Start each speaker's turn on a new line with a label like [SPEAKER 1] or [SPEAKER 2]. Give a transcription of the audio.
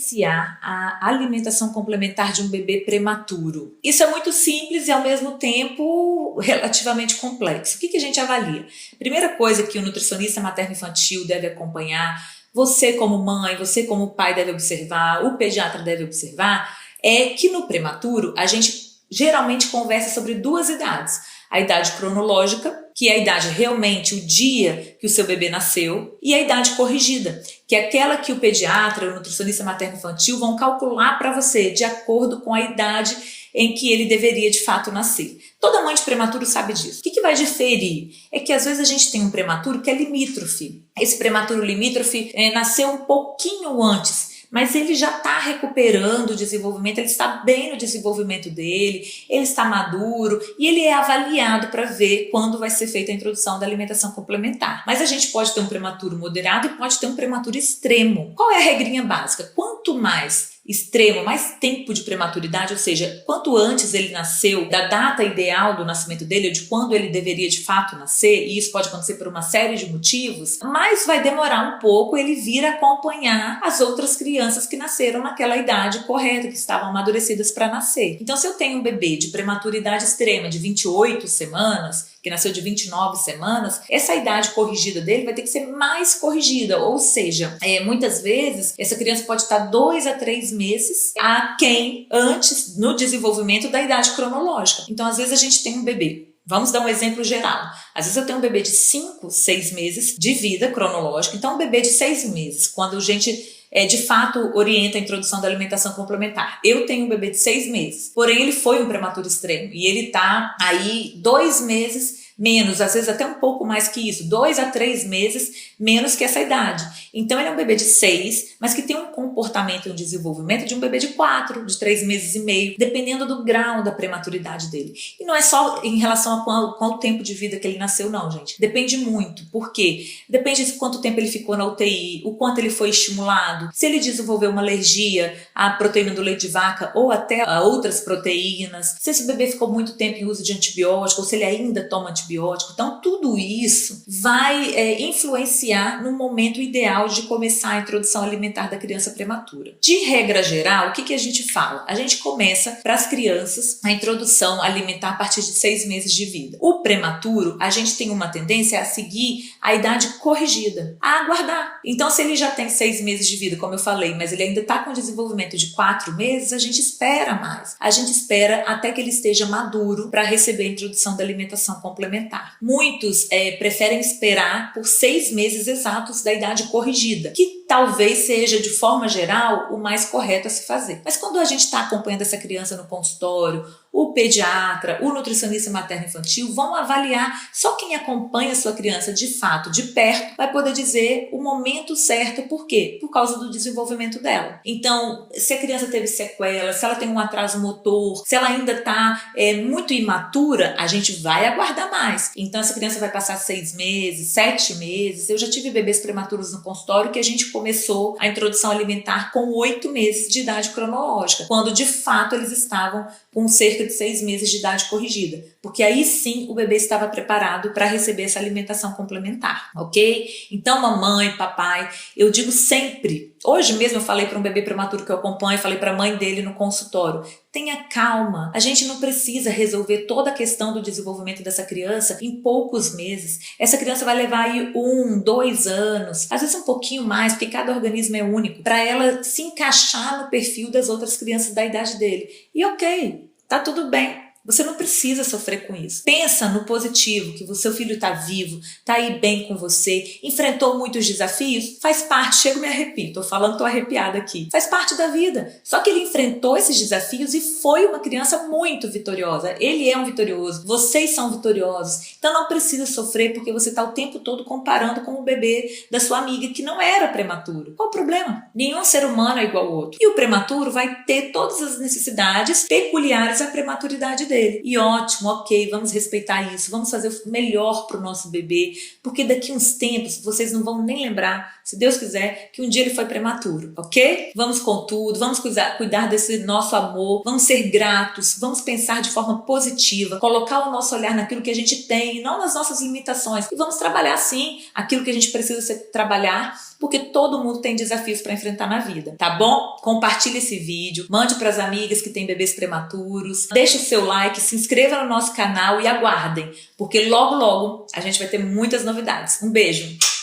[SPEAKER 1] influenciar a alimentação complementar de um bebê prematuro? Isso é muito simples e ao mesmo tempo relativamente complexo. O que a gente avalia? Primeira coisa que o nutricionista materno-infantil deve acompanhar, você como mãe, você como pai deve observar, o pediatra deve observar, é que no prematuro a gente geralmente conversa sobre duas idades. A idade cronológica, que é a idade realmente, o dia que o seu bebê nasceu, e a idade corrigida, que é aquela que o pediatra, o nutricionista materno-infantil vão calcular para você de acordo com a idade em que ele deveria de fato nascer. Toda mãe de prematuro sabe disso. O que vai diferir? É que às vezes a gente tem um prematuro que é limítrofe. Esse prematuro limítrofe nasceu um pouquinho antes, mas ele já está recuperando o desenvolvimento, ele está bem no desenvolvimento dele, ele está maduro e ele é avaliado para ver quando vai ser feita a introdução da alimentação complementar. Mas a gente pode ter um prematuro moderado e pode ter um prematuro extremo. Qual é a regrinha básica? Quanto mais extremo, mais tempo de prematuridade, ou seja, quanto antes ele nasceu da data ideal do nascimento dele, ou de quando ele deveria de fato nascer, e isso pode acontecer por uma série de motivos, mais vai demorar um pouco ele vir acompanhar as outras crianças que nasceram naquela idade correta, que estavam amadurecidas para nascer. Então, se eu tenho um bebê de prematuridade extrema de 28 semanas, que nasceu de 29 semanas, essa idade corrigida dele vai ter que ser mais corrigida, ou seja, muitas vezes essa criança pode estar 2 a 3 meses aquém antes no desenvolvimento da idade cronológica. Então, às vezes a gente tem um bebê. Vamos dar um exemplo geral. Às vezes eu tenho um bebê de 5, 6 meses de vida cronológica. Então, um bebê de 6 meses, quando a gente de fato orienta a introdução da alimentação complementar. Eu tenho um bebê de 6 meses, porém ele foi um prematuro extremo e ele tá aí 2 meses menos, às vezes até um pouco mais que isso, 2 a 3 meses menos que essa idade. Então ele é um bebê de 6, mas que tem um comportamento e um desenvolvimento de um bebê de 4, de 3 meses e meio, dependendo do grau da prematuridade dele. E não é só em relação a qual tempo de vida que ele nasceu, não, gente. Depende muito. Por quê? Depende de quanto tempo ele ficou na UTI, o quanto ele foi estimulado, se ele desenvolveu uma alergia à proteína do leite de vaca ou até a outras proteínas, se esse bebê ficou muito tempo em uso de antibiótico ou se ele ainda toma antibiótico. Então, tudo isso vai influenciar no momento ideal de começar a introdução alimentar da criança prematura. De regra geral, o que a gente fala? A gente começa para as crianças a introdução alimentar a partir de 6 meses de vida. O prematuro, a gente tem uma tendência a seguir a idade corrigida, a aguardar. Então, se ele já tem 6 meses de vida, como eu falei, mas ele ainda está com desenvolvimento de 4 meses, a gente espera mais. A gente espera até que ele esteja maduro para receber a introdução da alimentação complementar. Muitos preferem esperar por 6 meses exatos da idade corrigida, que talvez seja, de forma geral, o mais correto a se fazer. Mas quando a gente está acompanhando essa criança no consultório, o pediatra, o nutricionista materno-infantil vão avaliar. Só quem acompanha a sua criança de fato, de perto, vai poder dizer o momento certo. Por quê? Por causa do desenvolvimento dela. Então, se a criança teve sequelas, se ela tem um atraso motor, se ela ainda está muito imatura, a gente vai aguardar mais. Então, essa criança vai passar 6 meses, 7 meses. Eu já tive bebês prematuros no consultório que a gente começou a introdução alimentar com 8 meses de idade cronológica, quando de fato eles estavam com cerca de 6 meses de idade corrigida, porque aí sim o bebê estava preparado para receber essa alimentação complementar, ok? Então, mamãe, papai, eu digo sempre, hoje mesmo eu falei para um bebê prematuro que eu acompanho, falei para a mãe dele no consultório, tenha calma, a gente não precisa resolver toda a questão do desenvolvimento dessa criança em poucos meses. Essa criança vai levar aí 1, 2 anos, às vezes um pouquinho mais, porque cada organismo é único, para ela se encaixar no perfil das outras crianças da idade dele. E ok, tá tudo bem. Você não precisa sofrer com isso. Pensa no positivo, que o seu filho está vivo, está aí bem com você, enfrentou muitos desafios, faz parte, chego e me arrepio, tô falando, tô arrepiada aqui, faz parte da vida. Só que ele enfrentou esses desafios e foi uma criança muito vitoriosa. Ele é um vitorioso, vocês são vitoriosos, então não precisa sofrer porque você está o tempo todo comparando com o bebê da sua amiga que não era prematuro. Qual o problema? Nenhum ser humano é igual ao outro. E o prematuro vai ter todas as necessidades peculiares à prematuridade dele. dele. E ótimo, ok, vamos respeitar isso, vamos fazer o melhor pro nosso bebê, porque daqui uns tempos vocês não vão nem lembrar, se Deus quiser, que um dia ele foi prematuro, ok? Vamos com tudo, vamos cuidar desse nosso amor, vamos ser gratos, vamos pensar de forma positiva, colocar o nosso olhar naquilo que a gente tem, não nas nossas limitações. E vamos trabalhar sim aquilo que a gente precisa trabalhar, porque todo mundo tem desafios para enfrentar na vida, tá bom? Compartilhe esse vídeo, mande para as amigas que têm bebês prematuros, deixe o seu like, se inscreva no nosso canal e aguardem, porque logo logo a gente vai ter muitas novidades. Um beijo!